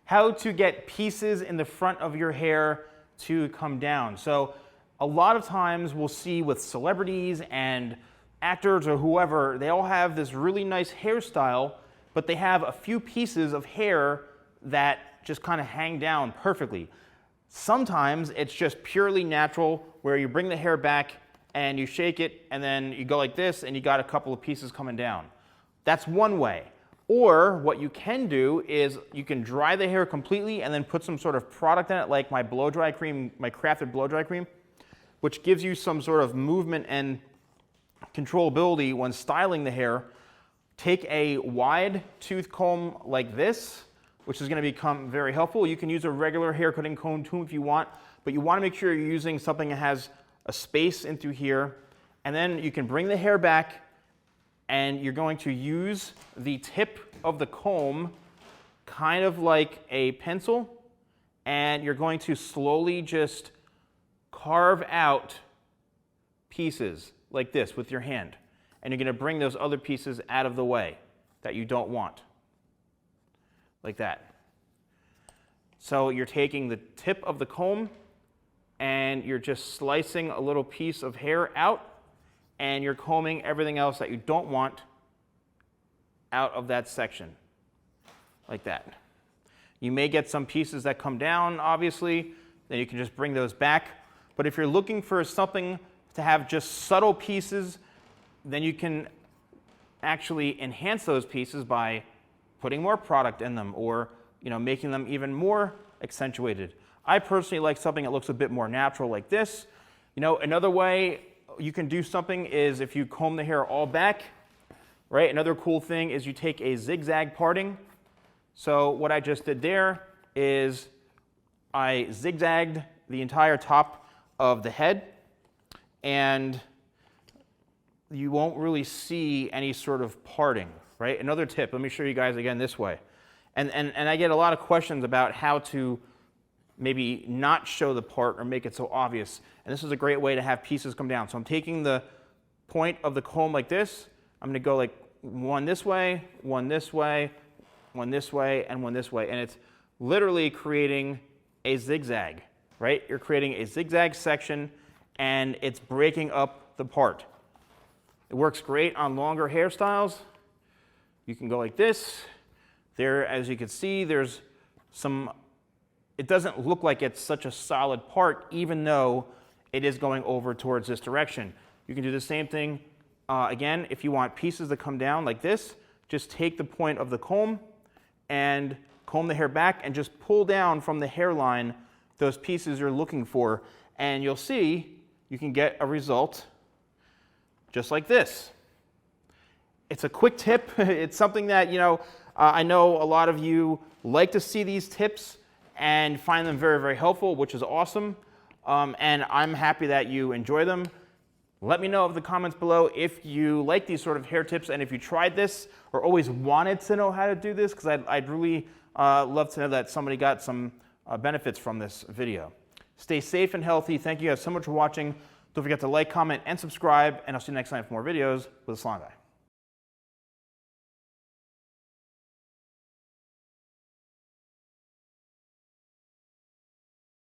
how to get pieces in the front of your hair to come down. So a lot of times we'll see with celebrities and actors or whoever, they all have this really nice hairstyle, but they have a few pieces of hair that just kind of hang down perfectly. Sometimes it's just purely natural where you bring the hair back and you shake it and then you go like this and you got a couple of pieces coming down. That's one way. Or what you can do is you can dry the hair completely and then put some sort of product in it, like my blow dry cream, my crafted blow dry cream, which gives you some sort of movement and controllability when styling the hair. Take a wide tooth comb like this, which is going to become very helpful. You can use a regular hair cutting comb too if you want, but you want to make sure you're using something that has a space in through here. And then you can bring the hair back and you're going to use the tip of the comb kind of like a pencil, and you're going to slowly just carve out pieces like this with your hand. And you're going to bring those other pieces out of the way that you don't want. Like that. So you're taking the tip of the comb and you're just slicing a little piece of hair out, and you're combing everything else that you don't want out of that section. Like that. You may get some pieces that come down, obviously, then you can just bring those back. But if you're looking for something to have just subtle pieces, then you can actually enhance those pieces by putting more product in them, or making them even more accentuated. I personally like something that looks a bit more natural like this. Another way you can do something is if you comb the hair all back, right? Another cool thing is you take a zigzag parting. So what I just did there is I zigzagged the entire top of the head, and you won't really see any sort of parting, right? Another tip, let me show you guys again this way. And I get a lot of questions about how to maybe not show the part or make it so obvious. And this is a great way to have pieces come down. So I'm taking the point of the comb like this. I'm going to go like one this way, one this way, one this way, and one this way. And it's literally creating a zigzag, right? You're creating a zigzag section, and it's breaking up the part. It works great on longer hairstyles. You can go like this. There, as you can see, there's some, it doesn't look like it's such a solid part, even though it is going over towards this direction. You can do the same thing again if you want pieces to come down like this. Just take the point of the comb and comb the hair back and just pull down from the hairline those pieces you're looking for, and you'll see you can get a result just like this. It's a quick tip. It's something that, I know a lot of you like to see these tips and find them very, very helpful, which is awesome. And I'm happy that you enjoy them. Let me know in the comments below if you like these sort of hair tips, and if you tried this or always wanted to know how to do this, because I'd really love to know that somebody got some benefits from this video. Stay safe and healthy. Thank you guys so much for watching. Don't forget to like, comment, and subscribe, and I'll see you next time for more videos with the Salon Guy.